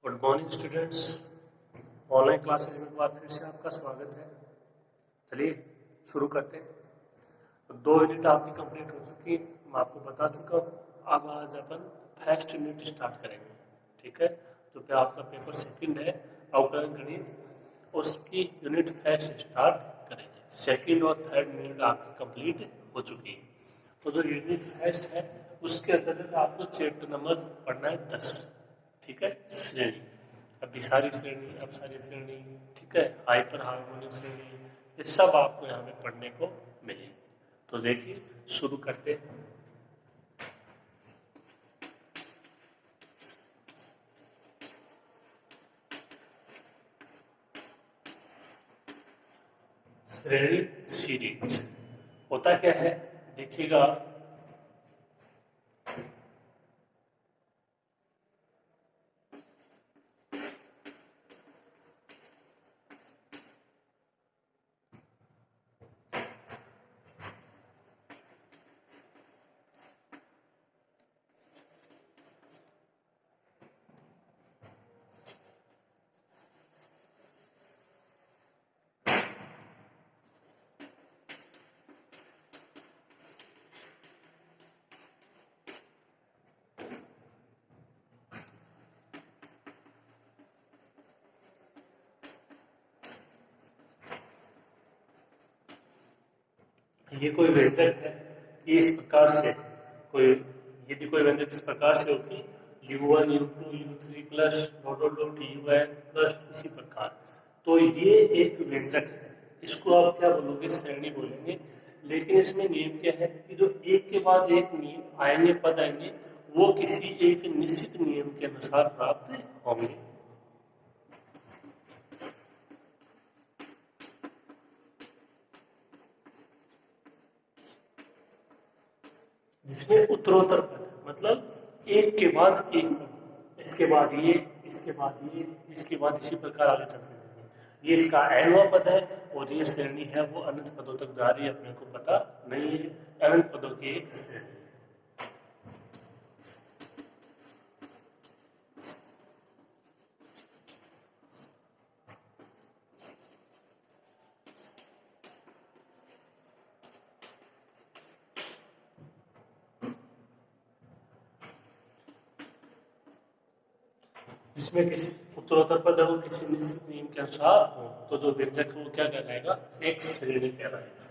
Good morning students. Online classes में एक बार फिर से आपका स्वागत है। चलिए शुरू करते हैं। तो 2 यूनिट आपकी कंप्लीट हो चुकी है, मैं आपको बता चुका हूँ। अब आज अपन फर्स्ट यूनिट स्टार्ट करेंगे, ठीक है। तो क्या आपका पेपर सेकंड है अवकलन गणित, उसकी यूनिट फर्स्ट स्टार्ट करेंगे। सेकंड और थर्ड यूनिट आपकी कंप्लीट हो चुकी है। तो जो यूनिट फर्स्ट है उसके अंतर्गत आपको चैप्टर नंबर पढ़ना है 10, ठीक है। श्रेणी, अभी सारी श्रेणी, अब सारी श्रेणी, ठीक है। हाइपर हार्मोनिक श्रेणी, ये सब आपको यहाँ पे पढ़ने को मिलेगी। तो देखिए शुरू करते हैं। श्रेणी सीरीज होता क्या है देखिएगा। ये कोई व्यंजक है, ये इस प्रकार से कोई, यदि कोई व्यंजक इस प्रकार से होगी u1 u2 u3 plus dot dot dot un plus इसी प्रकार, तो ये एक व्यंजक है। इसको आप क्या बोलोगे, श्रेणी बोलेंगे। लेकिन इसमें नियम क्या है कि जो एक के बाद एक नियम आएंगे, पद आएंगे, वो किसी एक निश्चित नियम के अनुसार प्राप्त होंगे। जिसमें उत्तरोत्तर पद, मतलब एक के बाद एक पद, इसके बाद ये, इसके बाद ये, इसके बाद इसी प्रकार आगे चलते रहेंगे। ये इसका एनवा पद है और ये श्रेणी है वो अनंत पदों तक जा रही है, अपने को पता नहीं है। अनंत पदों की एक श्रेणी। जिसमें किसी उत्तरोत्तर पद है वो किसी निश्चित नियम के अनुसार हो, तो जो व्यंजक है वो क्या कहलाएगा, एक श्रेणी कहलाएगा।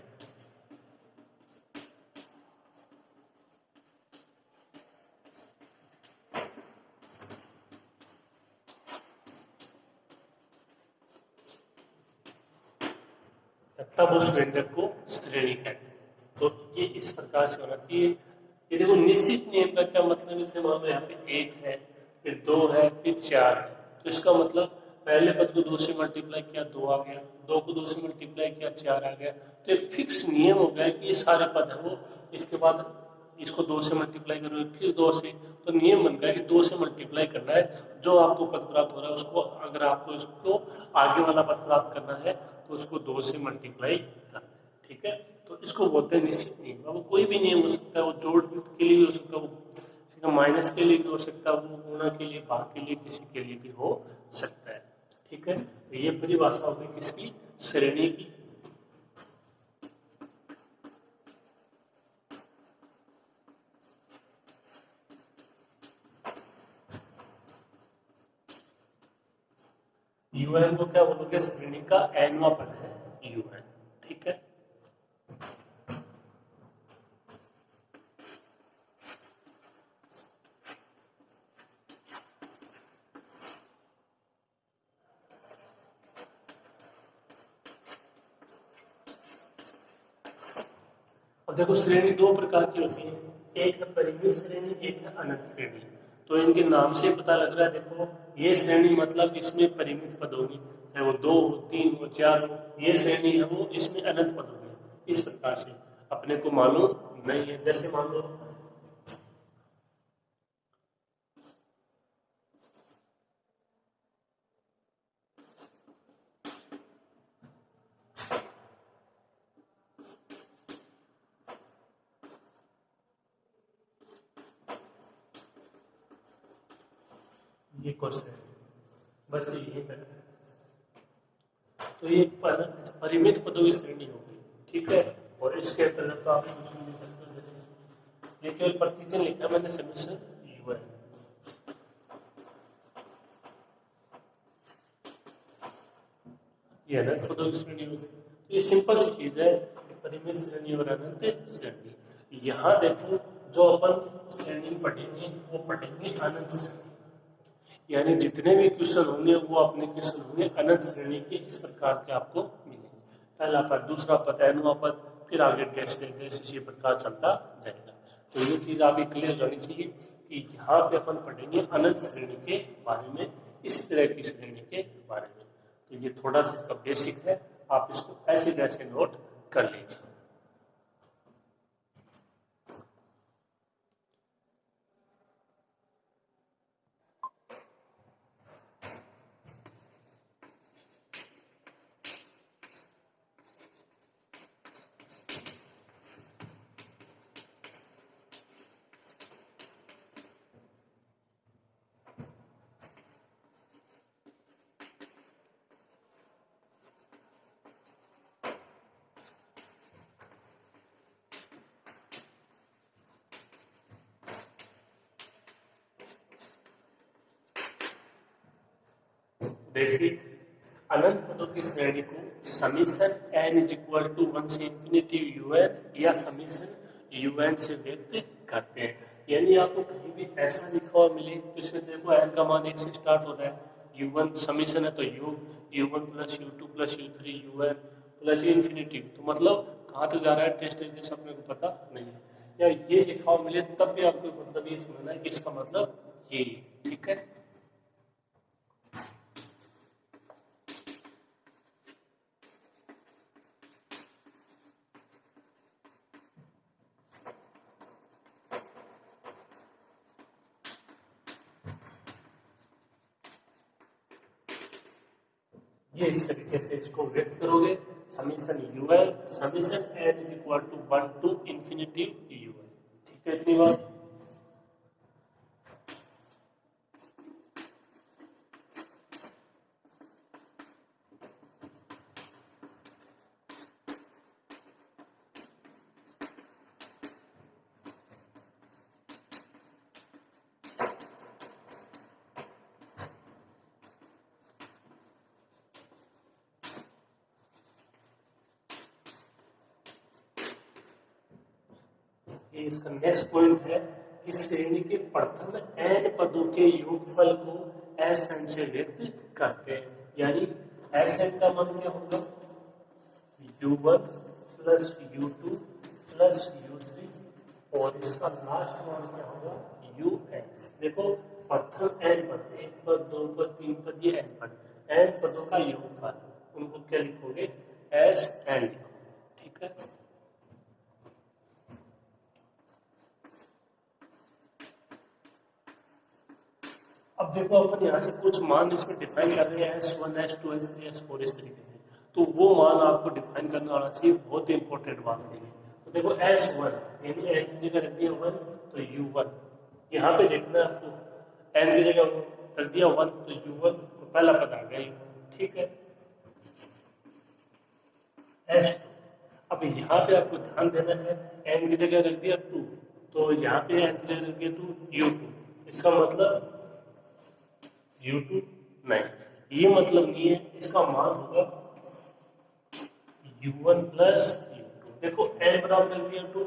तब उस व्यंजक को श्रेणी कहते हैं। तो ये इस प्रकार से होना चाहिए। ये देखो निश्चित नियम का क्या मतलब, जैसे मान लो यहाँ पे 1 है, फिर 2 है, फिर 4 है, तो इसका मतलब पहले पद को 2 से मल्टीप्लाई किया 2 आ गया, 2 को 2 से मल्टीप्लाई किया 4 आ गया। तो एक फिक्स नियम हो गया कि ये सारे पद है वो, इसके बाद इसको 2 से मल्टीप्लाई करो, फिर 2 से, तो नियम बन गया कि 2 से मल्टीप्लाई करना है। जो आपको पद प्राप्त हो रहा है उसको, अगर आपको इसको आगे वाला पद प्राप्त करना है तो उसको 2 से मल्टीप्लाई करना है, ठीक है। तो इसको बोलते हैं निश्चित नियम। अब वो कोई भी नियम हो सकता है, वो जोड़ के लिए भी हो सकता है, वो माइनस के लिए भी हो सकता है, वो गुणा के लिए, भाग के लिए, किसी के लिए भी हो सकता है, ठीक है। तो ये परिभाषा होगी किसकी, श्रेणी की। un को क्या बोलोगे, श्रेणी का nवां पद है un, ठीक है। और देखो श्रेणी 2 प्रकार की होती है, एक है परिमित श्रेणी, एक है अनंत श्रेणी। तो इनके नाम से पता लग रहा है, देखो ये श्रेणी मतलब इसमें परिमित पद होंगे, चाहे वो 2 हो, 3 हो, 4 हो। ये श्रेणी है वो, इसमें अनंत पद होंगे। इस प्रकार से अपने को मालूम नहीं है। जैसे मान लो ये क्वेश्चन, बस यहीं तक है। तो ये परिमित पदों की श्रेणी हो गई, ठीक है। और इसके अंतर्गत तो आप कुछ भी ले सकते हो, जैसे ये केवल प्रतिजन लिखा है मैंने, समीशन यू है। ये अनंत पदों की श्रेणी हो गई। तो ये सिंपल सी चीज है, परिमित श्रेणी और अनंत श्रेणी। यहाँ देखो जो अपन श्रेणी पढ़ेंगे वो पढ़ेंगे अनंत श्रेणी, यानी जितने भी क्वेश्चन होंगे वो अपने क्वेश्चन होंगे अनंत श्रेणी के, इस प्रकार के आपको मिलेंगे। पहला पद, दूसरा पद, एनवा पद, फिर आगे टेस्ट इसी प्रकार चलता जाएगा। तो ये चीज आपकी क्लियर होनी चाहिए कि यहाँ पे अपन पढ़ेंगे अनंत श्रेणी के बारे में, इस तरह की श्रेणी के बारे में। तो ये थोड़ा सा इसका बेसिक है, आप इसको ऐसे वैसे नोट कर लीजिए। देखिए अनंत पदों की श्रेणी को summation n is equal to 1 से इंफिनिटी un या समीशन un से व्यक्त करते हैं। यानी आपको कहीं भी ऐसा लिखा हुआ मिले तो इसमें देखो n का मान 1 से स्टार्ट हो रहा है, u1 समीशन है तो u1 plus u2 plus u3 un plus infinity, तो मतलब कहाँ तक जा रहा है टेस्ट जैसे अपने को पता नहीं है, या ये लिखा हुआ मिले तब भी आपको मतलब ये समझना है कि इसका मतलब ये, ठीक है। ये इस तरीके से इसको व्यक्त करोगे, summation un summation n is equal to 1 to infinity un, ठीक है। इतनी बात। इसका नेक्स्ट पॉइंट है कि श्रेणी के प्रथम n पदों के योगफल को Sn से व्यक्त करते हैं। यानी Sn का मान क्या होगा, u1 plus u2 plus u3 और इसका लास्ट मान क्या होगा un। देखो प्रथम n पद, 1 पद 2 पद 3 पद, ये n पद, n पदों का योगफल, उनको क्या लिखोगे Sn लिखोगे, ठीक है। अब देखो अपन यहाँ से कुछ मान इसमें डिफाइन कर रहे हैं S1 S2 S3 S4 इस तरीके से, तो वो मान आपको डिफाइन करना आना चाहिए, बहुत ही इंपॉर्टेंट बात है। तो देखो S1 यानी n की जगह रख दिया 1 तो u1, यहाँ पे देखना है आपको n की जगह रख दिया 1 तो u1 तो पहला पद आ गया, ठीक है। S2, अब यहाँ पे आपको ध्यान देना है n की जगह रख दिया 2 तो यहाँ पे n की जगह रख दिया 2 u2, इसका मतलब u2 नहीं, ये मतलब नहीं है, इसका मान होगा u1 प्लस u2। देखो n बराबर रख दिया 2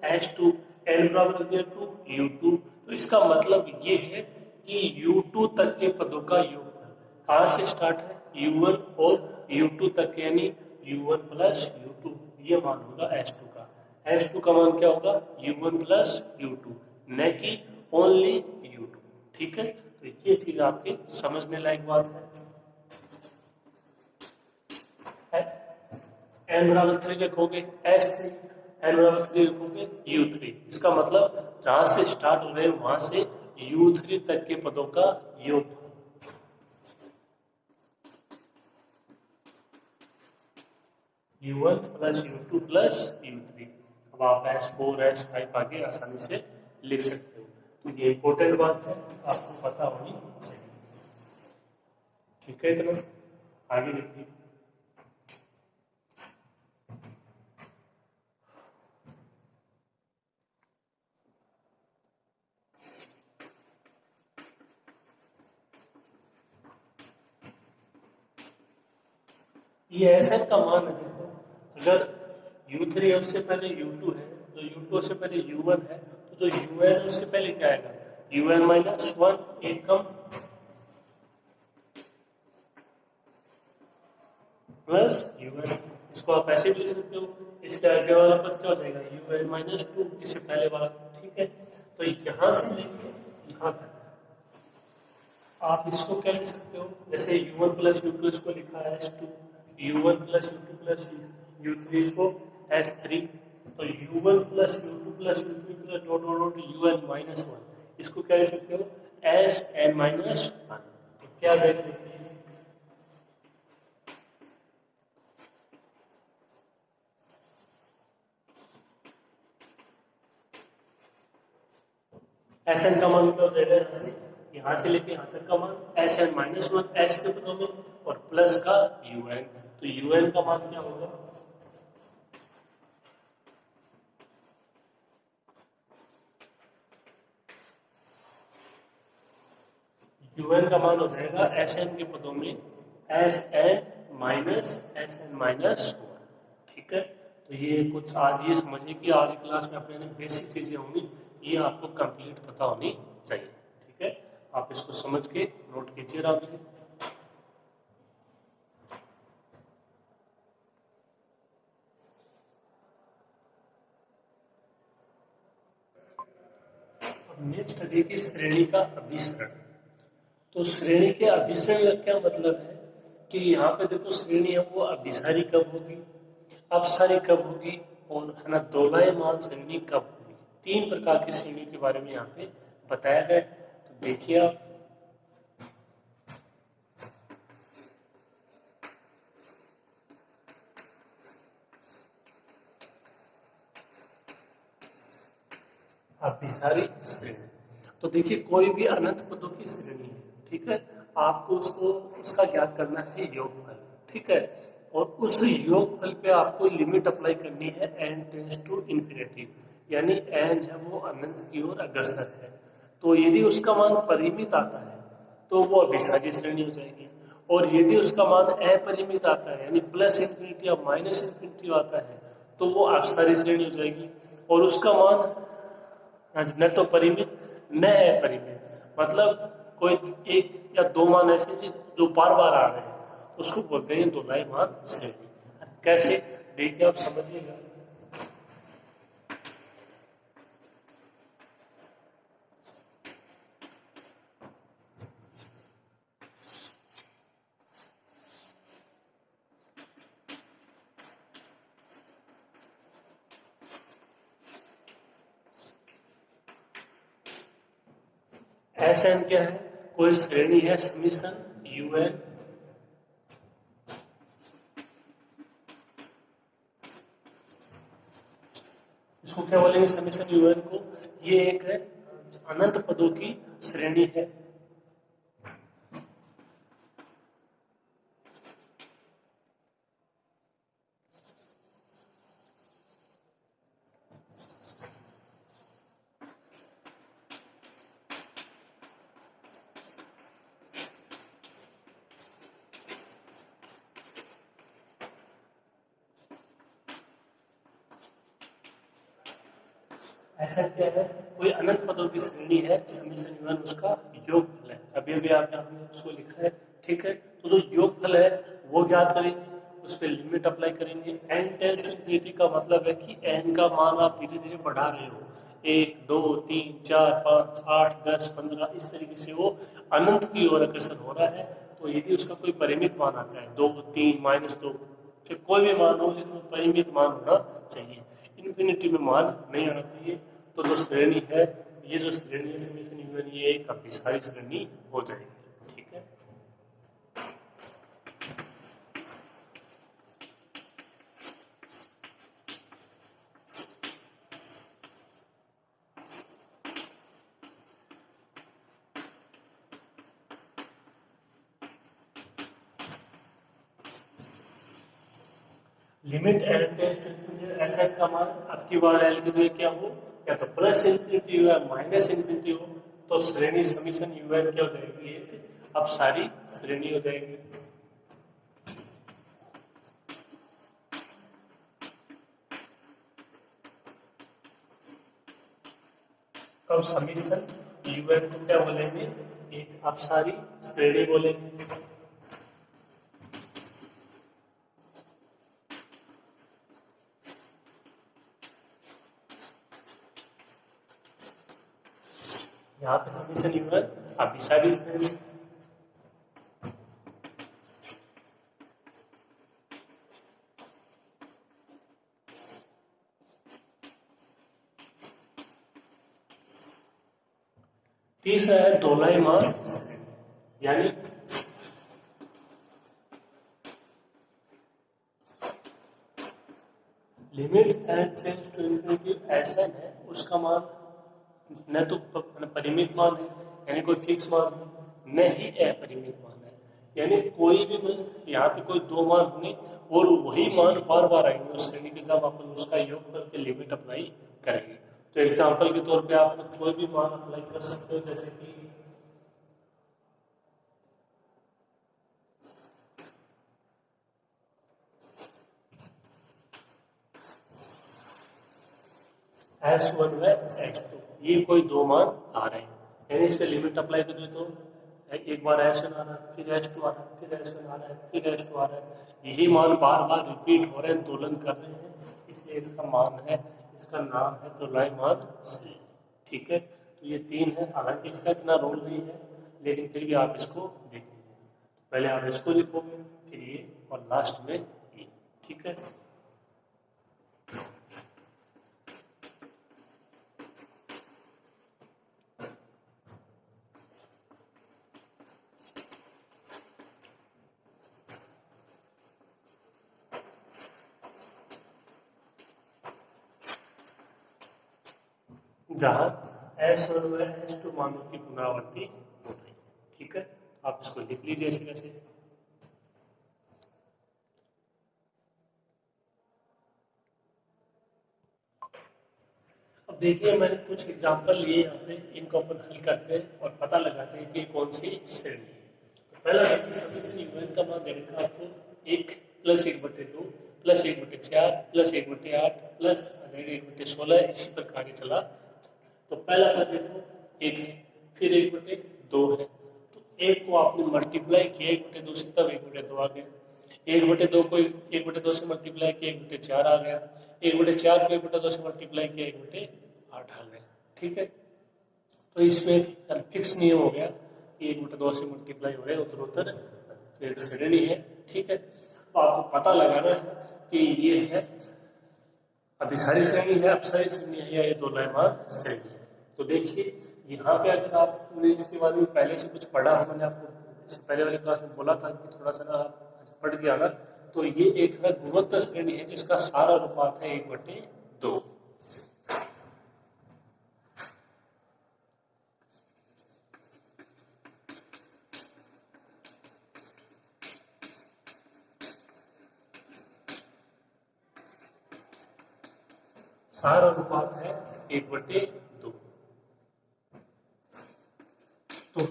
S2, n बराबर रख दिया 2 u2, तो इसका मतलब ये है कि u2 तक के पदों का योगफल कहाँ से स्टार्ट है u1 और u2 तक, यानी u1 प्लस u2, ये मान होगा S2 का। S2 का मान क्या होगा u1 प्लस u2, न कि ओनली u2, ठीक है। तो ये चीज आपके समझने लायक बात है। n बराबर 3 लिखोगे S3, n बराबर 3 लिखोगे u3, इसका मतलब जहां से स्टार्ट हो रहे हैं वहां से u3 तक के पदों का योग, u1 plus u2 plus u3। अब आप S4 S5 आगे आसानी से लिख सकते हो। तो ये इंपॉर्टेंट बात है, आपको पता होनी चाहिए, ठीक है, इतना आगे देखिए। ये एसएन का मान है, देखो अगर U3 है उससे पहले U2 है, तो U2 से पहले U1 है, तो जो UN है उससे पहले क्या आएगा, UN माइनस वन, एक कम प्लस UN। इसको आप ऐसे भी लिख सकते हो, इसके आगे वाला पद क्या हो जाएगा, UN माइनस टू, इससे पहले वाला। ठीक है, तो यहां से लेके यहां तक आप इसको क्या लिख सकते हो, जैसे U1 प्लस U2 इसको लिखा है S2, U1 plus U2 plus U3 इसको S3, तो U1 plus U2 plus U3 plus dot dot dot UN minus one, इसको क्या लिख सकते हो, SN माइनस वन। तो क्या वैल्यू देखिए, SN का मान क्या हो जाएगा, यहाँ से लेके यहाँ तक का मान SN माइनस वन, S के पदों में, और प्लस का UN, तो UN का मान क्या होगा, UN का मान हो जाएगा SN के पदों में SN माइनस वन। ठीक है, तो ये कुछ आज ये समझिए कि आज की क्लास में अपने बेसिक चीजें होंगी, ये आपको कंप्लीट पता होनी चाहिए। ठीक है, आप इसको समझ के नोट कीजिए आराम से। अब नेक्स्ट देखिए श्रेणी का अभिसरण। तो श्रेणी के अभिसरण का क्या मतलब है कि यहाँ पे देखो श्रेणी है वो अभिसारी कब होगी, अपसारी कब होगी, और है ना दोलायमान श्रेणी कब होगी। तीन प्रकार की श्रेणी के बारे में यहाँ पे बताया गया है। तो देखिए आप, अभिसारी श्रेणी, तो देखिए कोई भी अनंत पदों की श्रेणी है, ठीक है, आपको उसको उसका ज्ञात करना है योगफल। ठीक है, और उस योगफल पे आपको लिमिट अप्लाई करनी है n टेंस टू इन्फिनिटी, यानी n है वो अनंत की ओर अग्रसर है। तो यदि उसका मान परिमित आता है तो वो अभिसारी श्रेणी हो जाएगी, और यदि उसका मान अपरिमित आता है यानी प्लस इन्फिनिटी या माइनस इन्फिनिटी आता है तो वो अपसारी श्रेणी हो जाएगी। और उसका मान न तो परिमित न अपरिमित, मतलब कोई एक या दो मान ऐसे हैं जो बार बार आ रहे हैं, उसको बोलते हैं दोलायमान श्रेणी। कैसे, देखिए आप समझिएगा। SN क्या है, कोई श्रेणी है समीशन UN, इसको क्या बोलेंगे समीशन UN को, ये एक अनंत पदों की श्रेणी है। ऐसा क्या है, कोई अनंत पदों की श्रेणी है, समीशन UN उसका योगफल है। अभी अभी आपने उसको लिखा है। ठीक है, तो जो योगफल है वो ज्ञात करेंगे, उस पर लिमिट अप्लाई करेंगे। n टेंस टू इन्फिनिटी का मतलब है कि n का मान आप धीरे धीरे बढ़ा रहे हो, 1 2 3 4 5 8 10 15, इस तरीके से वो अनंत की ओर अग्रसर हो रहा है। तो यदि उसका कोई परिमित मान आता है 2 3 माइनस 2, फिर कोई भी मान हो जिसमें परिमित मान होना चाहिए, इन्फिनिटी में मान नहीं आना चाहिए, तो जो श्रेणी है, ये जो श्रेणी है समीशन UN, ये एक अभिसारी श्रेणी हो जाएगी। ठीक है, limit L tends to infinity S N का मान अब की बार एल की जगह क्या हो, या तो प्लस इंफिनिटी हो या माइनस इंफिनिटी हो, तो श्रेणी समीशन यू एन क्या हो जाएगी, एक अब सारी श्रेणी हो जाएगी। अब समीशन यू एन को क्या बोलेंगे, एक अब सारी श्रेणी बोलेंगे। यहाँ पे समीशन यू एन अब सारी श्रेणी। तीसरा है दोलायमान श्रेणी, यानी limit N tends to infinity S N है, उसका मान न तो परिमित मान है यानी कोई फिक्स मान है, न ही अपरिमित मान है, यानी कोई भी यहाँ पे कोई दो मान होंगे और वही मान बार बार आएंगे उस श्रेणी के, जब अपन उसका योग करके लिमिट अप्लाई करेंगे। तो एग्जांपल के तौर पे आप कोई भी मान अप्लाई कर सकते हो, जैसे कि S1 व S2, ये कोई दो मान आ रहे हैं, यानी इस पे लिमिट अप्लाई करें तो एक बार S1 आ रहा है, फिर S2 आ रहा है, फिर S1 आ रहा है, फिर S2 आ रहा है, यही मान बार बार रिपीट हो रहे हैं, दोलन कर रहे हैं, इसलिए इसका मान है, इसका नाम है दोलायमान श्रेणी। ठीक है, तो ये तीन है, हालांकि इसका इतना रोल नहीं है, लेकिन फिर भी आप इसको देख लीजिए। पहले आप इसको लिखोगे, फिर ये, और लास्ट में ये। ठीक है, जहां S1 व S2 मानों की पुनरावृत्ति हो रही है। ठीक है, आप इसको लिख लीजिए ऐसे कैसे। अब देखिए मैंने कुछ एग्जांपल लिए यहाँ पे, इनको अपन हल करते हैं और पता लगाते हैं कि कौन सी श्रेणी है। तो पहला देखिए समीकरण यूएन का मान देगा आपको एक प्लस एक बटे दो प्लस एक बटे चार प्लस एक बटे आठ प्लस एक बटे 16, इसी प्रकार चला। तो पहला पद देखो एक है, फिर एक बटे दो है, तो एक को आपने मल्टीप्लाई किया एक बटे दो से, तब एक बटे दो आ गया। एक बटे दो को एक बटे दो से मल्टीप्लाई किया एक बटे चार आ गया। एक बटे चार को एक बटे दो से मल्टीप्लाई किया एक बटे आठ आ गया। ठीक है, तो इसमें फिक्स नियम हो गया कि एक बटे दो से मल्टीप्लाई हो रहे उत्तर उत्तर, तो एक श्रेणी है। ठीक है, तो आपको पता लगाना है कि ये है अभिसारी श्रेणी है, अपसारी श्रेणी है, या ये दोलायमान श्रेणी है। तो देखिए यहाँ पे अगर आपने इसके बारे में पहले से कुछ पढ़ा हो, मैंने आपको इससे पहले वाले क्लास में बोला था कि थोड़ा सा ना आप पढ़ के आना, तो ये एक है गुणोत्तर श्रेणी है जिसका सारा अनुपात है एक बटे दो। सारा अनुपात है एक बटे दो। तो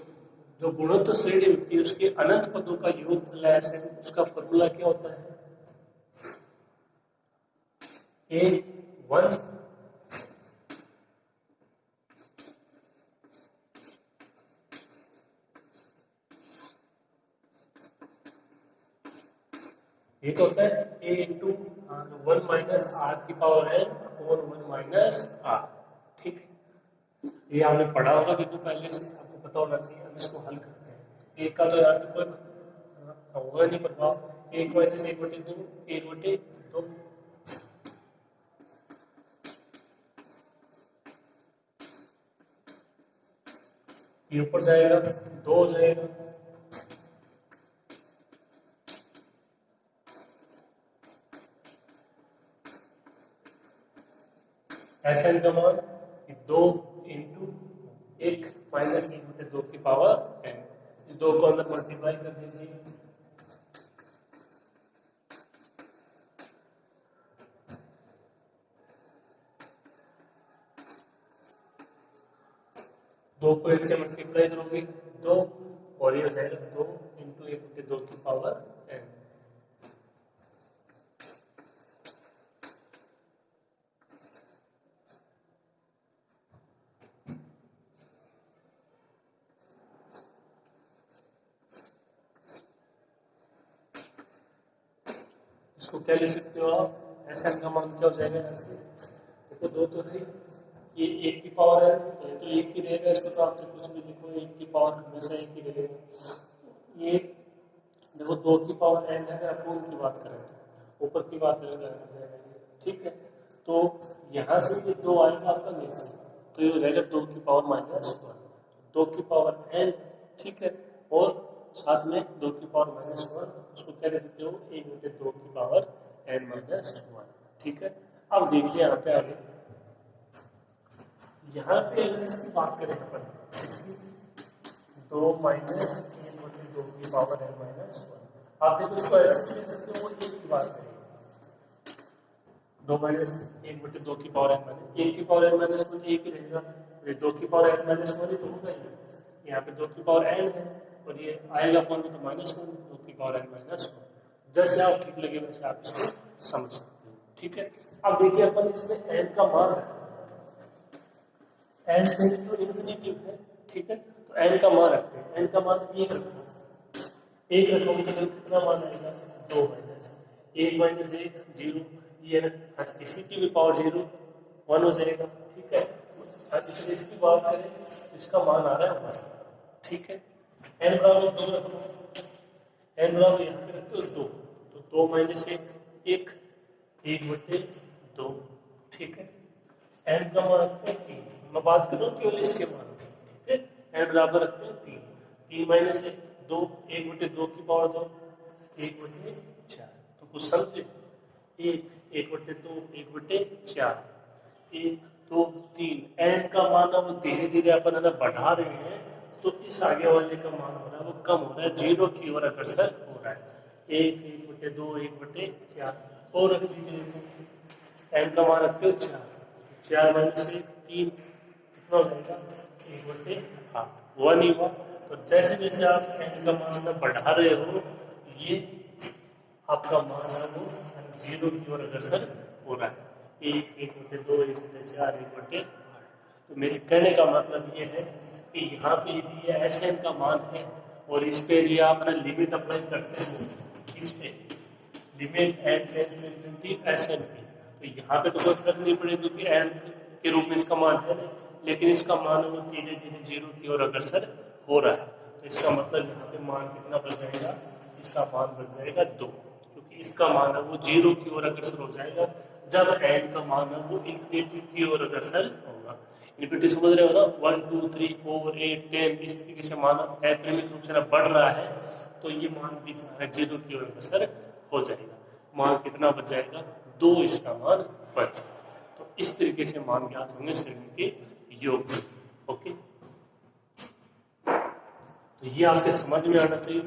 जो गुणोत्तर श्रेणी होती है उसके अनंत पदों का योगफल है, उसका फॉर्मूला क्या होता है, A1 ये तो होता है A इंटू 1 माइनस आर की power n upon 1 minus R. ठीक है, ये आपने पढ़ा होगा, देखो पहले से आपको पता होना चाहिए। हम इसको हल करते हैं, एक का तो यहाँ पे कोई होगा नहीं प्रभाव, एक माइनस एक बटे दो एक बटे दो, ये ऊपर जाएगा दो हो जाएगा, एस एन का मान दो इंटू एक माइनस एक बटे दो की पावर एन, इस दो को अंदर मल्टीप्लाई कर दीजिए, दो को एक से मल्टीप्लाई करोगे 2, और ये हो जाएगा 2 इंटू 1/2 की पावर n। इसको क्या ले सकते हो आप, Sn का मान क्या हो जाएगा ऐसे, देखो 2 तो है, ये 1 की पावर है तो ये तो 1 ही रहेगा, इसको तो आपसे कुछ भी लिखो 1 की पावर हमेशा 1 ही रहेगा। ये देखो 2 की पावर n है, अगर अपूर्ण की बात करें तो ऊपर की बात करें, ठीक है। तो यहाँ से ये 2 आएगा आपका नीचे, तो ये हो जाएगा 2 की पावर -1, 2 की पावर n, ठीक है, और साथ में 2 की पावर -1, उसको क्या लिख देते हो 1/2 की पावर n-1, ठीक है। अब देखिए यहाँ पे आगे, यहाँ पे अगर इसकी बात करें अपन, इसकी 2 - 1/2 की पावर n-1, आप देखो इसको ऐसे भी लिख सकते हो, वो 1 की बात करें, 2 - 1/2 की पावर n-1, 1 की पावर n-1 1 ही रहेगा, 2 की पावर n-1 ही तो होगा ही, यहाँ पे 2 की पावर n है और ये आएगा कौन में तो -1, 2 की पावर n-1, जैसे आप ठीक लगे वैसे आप इसको समझ सकते हो, ठीक है। अब देखिए अपन इसमें n का मान रखते हैं, n तो इन्फिनिटिव है, ठीक है, तो n का मान रखते हैं, n का मान 1 रखो, 1 रखोगे तो कितना मान आएगा 2 - 1 - 1 0, ये किसी की भी पावर 0 1 हो जाएगा, ठीक है। अब इसकी बात करें तो इसका मान आ रहा है 1, ठीक है। n बराबर 2 रखो, n बराबर यहाँ पे रखते हो 2, तो 2 - 1 1/2, ठीक है। n का मान रखते हैं 3, मैं बात कर रहा हूँ केवल इसके मान, ठीक है। n बराबर रखते हैं 3, 3 - 1 2, 1/2 की पावर 2, 1/4, तो कुछ समझे, 1/2 1/4, 1 2 3, n का मान अब धीरे धीरे अपन है ना बढ़ा रहे हैं, तो इस आगे वाले का मान हो रहा है वो कम हो रहा है, 0 की ओर अग्रसर हो रहा है, 1 1/2 1/4, और रख लीजिए n का मान रखते हो 4, 4 - 1 3, कितना हो जाएगा 1/8, 1 ही हुआ। तो जैसे जैसे आप n का मान बढ़ा रहे हो, ये आपका मान है वो 0 की ओर अग्रसर हो रहा है, 1 1/2 1/4 1/8। तो मेरे कहने का मतलब ये है कि यहाँ पे यदि ये Sn का मान है और इस पे यदि आप ना लिमिट अप्लाई करते हो, इस पे limit n tends to infinity Sn पे, तो यहाँ पे तो कोई फर्क नहीं पड़ेगा क्योंकि n के रूप में इसका मान है, लेकिन इसका मान वो धीरे धीरे 0 की ओर अग्रसर हो रहा है, तो इसका मतलब यहाँ पे मान कितना बढ़ जाएगा, इसका मान बढ़ जाएगा 2, क्योंकि इसका मान है वो 0 की ओर अग्रसर हो जाएगा जब n का मान है वो इन्फिनिटी की ओर अग्रसर होगा। इन्फिनिटी समझ रहे हो ना, 1 2 3 4 8 10 इस तरीके से मान परिमित रूप से ना बढ़ रहा है, तो ये मान भी 0 की ओर अग्रसर हो जाएगा, मान कितना बच जाएगा 2, इसका मान बच जाएगा। तो इस तरीके से मान ज्ञात होंगे श्रेणी के योग, ओके। तो ये आपके समझ में आना चाहिए।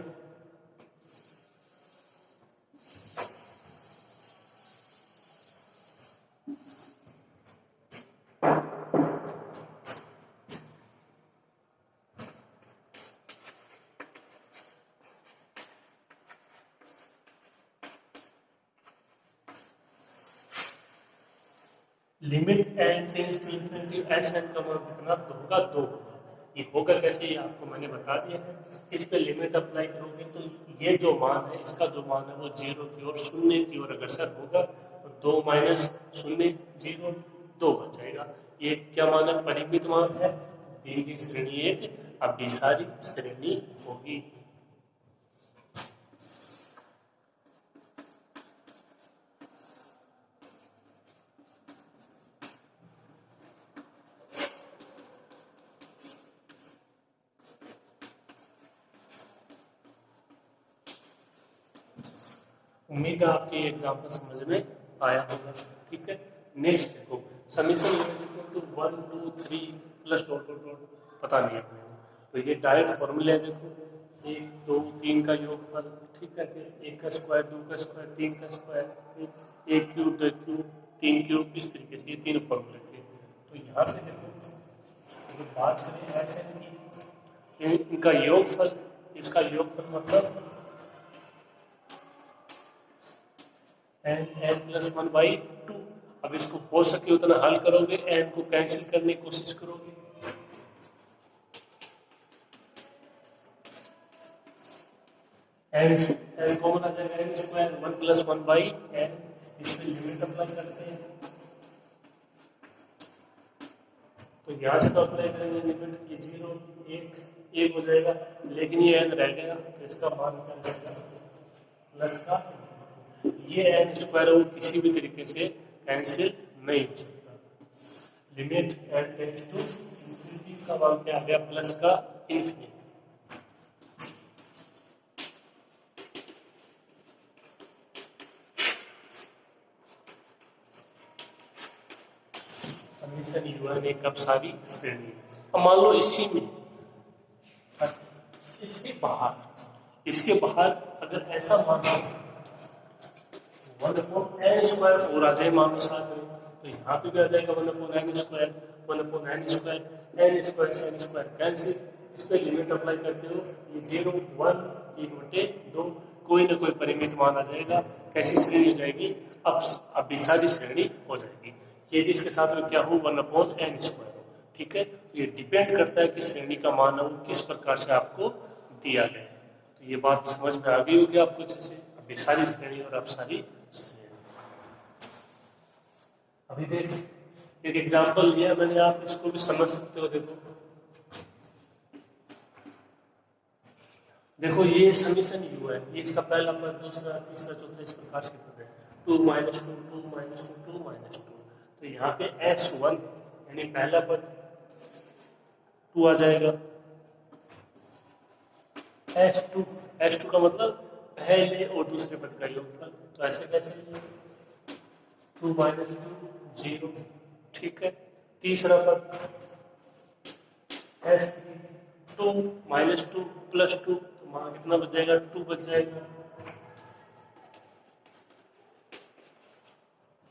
Limit n tends to infinity Sn का मान कितना होगा 2 होगा। ये होगा कैसे, ये आपको मैंने बता दिया है। इस पे लिमिट अप्लाई करोगे तो ये जो मान है, इसका जो मान है वो 0 की ओर 0 की ओर अग्रसर होगा, तो 2 - 0 0 2 बच जाएगा। ये क्या मान है, परिमित मान है, दी गई श्रेणी एक अभिसारी श्रेणी होगी। उम्मीद है आपके एग्जाम्पल समझ में आया होगा, ठीक है। नेक्स्ट देखो, समीकरण 1 2 3 प्लस डॉट डॉट डॉट पता नहीं है, तो ये डायरेक्ट फॉर्मूले है। देखो 1 2 3 का योगफल, ठीक है, फिर 1 का स्क्वायर 2 का स्क्वायर 3 का स्क्वायर, फिर 1 क्यूब 2 क्यूब 3 क्यूब, इस तरीके से ये 3 फॉर्मूले थे। तो यहाँ पे देखो तो बात करें ऐसे की इनका योगफल, इसका योगफल मतलब n+1/2। अब इसको हो सके उतना हल करोगे, n को कैंसिल करने की कोशिश करोगे, n कॉमन आ जाएगा, n² 1+1/n। इसमें लिमिट अप्लाई करते हैं, तो यहाँ से तो अप्लाई करेंगे लिमिट, ये 0 1 हो जाएगा, लेकिन ये n रह गया तो इसका मान क्या रहेगा, प्लस का। ये n² वो किसी भी तरीके से कैंसिल नहीं हो सकता। Limit n tends to infinity का मान क्या आ गया, प्लस का इंफिनिटी। समीशन UN एक अब सारी श्रेणी। अब मान लो इसी में इसके बाहर अगर ऐसा मान लो 1/n² और आ जाए मान लो साथ में, तो यहाँ पे भी आ जाएगा 1/n², 1/n², n² से n² कैंसिल। इस पर लिमिट अप्लाई करते हो, ये 0 1 3/2 कोई ना कोई परिमित मान आ जाएगा। कैसी श्रेणी हो जाएगी, अब सारी श्रेणी हो जाएगी। यदि इसके साथ में क्या हो 1/n², ठीक है। तो ये डिपेंड करता है कि श्रेणी का मान वो किस प्रकार से आपको दिया गया है। तो ये बात समझ में आ गई होगी आपको अच्छे से। अब सारी श्रेणी और अब सारी श्रेणी। अभी देख एक एग्जांपल लिया मैंने, आप इसको भी समझ सकते हो। देखो ये समीशन U है, ये इसका पहला पद, दूसरा, तीसरा, चौथा, इस प्रकार से पद है। 2 - 2 2 - 2 2 - 2। तो यहाँ पे S1 यानी पहला पद 2 आ जाएगा। S2 का मतलब पहले और दूसरे पद का योगफल। तो ऐसे कैसे 2 - 2 0, ठीक है। तीसरा पद S3 2 - 2 + 2, तो वहां कितना बच जाएगा, 2 बच जाएगा।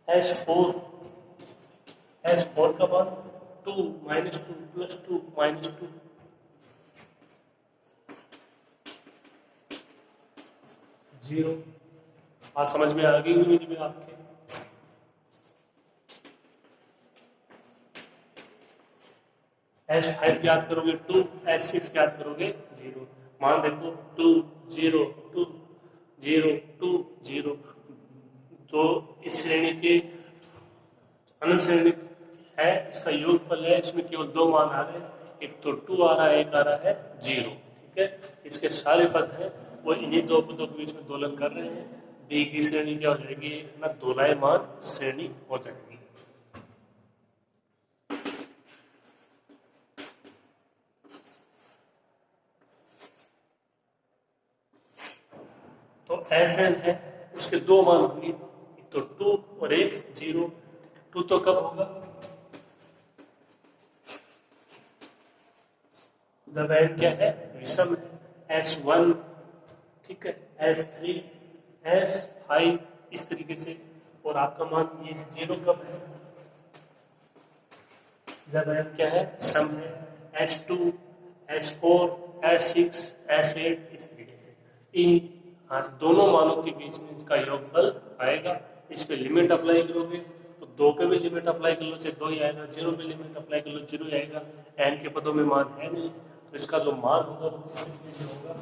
S4 का मान 2 - 2 + 2 - 2, 0। बात समझ में आ गई होगी भी आपके। S5 याद करोगे 2, S6 याद करोगे 0। मान देखो 2 0 2 0 2 0। तो इस श्रेणी के अनंत श्रेणी है, इसका योगफल है, इसमें केवल 2 मान आ रहे हैं, एक तो 2 आ रहा है, एक आ रहा है 0, ठीक है। इसके सारे पद हैं वो इन्हीं दो पदों के बीच में दोलन कर रहे हैं। दी की श्रेणी क्या हो जाएगी, एक ना दोलायमान श्रेणी हो जाएगी। तो Sn है, उसके 2 मान होंगे, एक तो 2 और एक 0। 2 तो कब होगा, जब n क्या है, विषम है। S1, ठीक है, S3 S5 इस तरीके से। और आपका मान ये 0 कब है, जब n क्या है, सम है। S2 S4 S6 S8 इस तरीके से। इन आज दोनों मानों के बीच में इसका योगफल आएगा। इस पे लिमिट अप्लाई करोगे तो 2 पे भी लिमिट अप्लाई कर लो, चाहे 2 ही आएगा। 0 पे लिमिट अप्लाई कर लो, 0 ही आएगा। n के पदों में मान है नहीं, तो इसका जो मान होगा वो किस तरीके से होगा,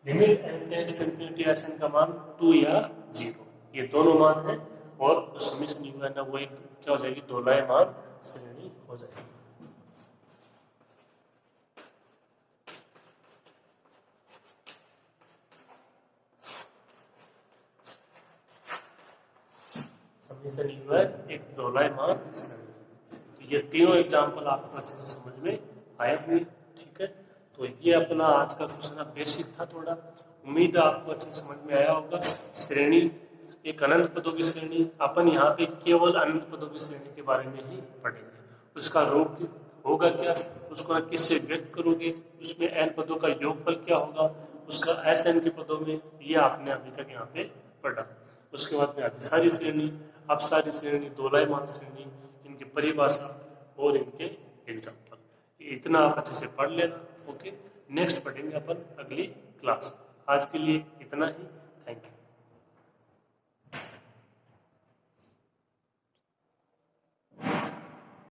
limit n tends to infinity Sn का मान 2 या 0, ये दोनों मान है। और समीशन U है ना, वो एक क्या हो जाएगी, दोलायमान श्रेणी हो जाएगी। समीशन U है एक दोलायमान श्रेणी। तो ये तीनों एग्जाम्पल आपको अच्छे से समझ में आए होंगे, ठीक है। तो ये अपना आज का क्वेश्चन बेसिक था थोड़ा, उम्मीद है आपको अच्छे समझ में आया होगा। श्रेणी एक अनंत पदों की श्रेणी, अपन यहाँ पे केवल अनंत पदों की श्रेणी के बारे में ही पढ़ेंगे। उसका रूप होगा क्या, उसको ना किससे व्यक्त करोगे, उसमें एन पदों का योगफल क्या होगा, उसका एस एन के पदों में, ये आपने अभी तक यहाँ पे पढ़ा। उसके बाद में आपकी सारी श्रेणी, अब सारी श्रेणी, दोलायमान श्रेणी, इनकी परिभाषा और इनके एग्जाम्पल, इतना आप अच्छे से पढ़ लेना। ओके, नेक्स्ट पढ़ेंगे अपन अगली क्लास में। आज के लिए इतना ही। Thank you.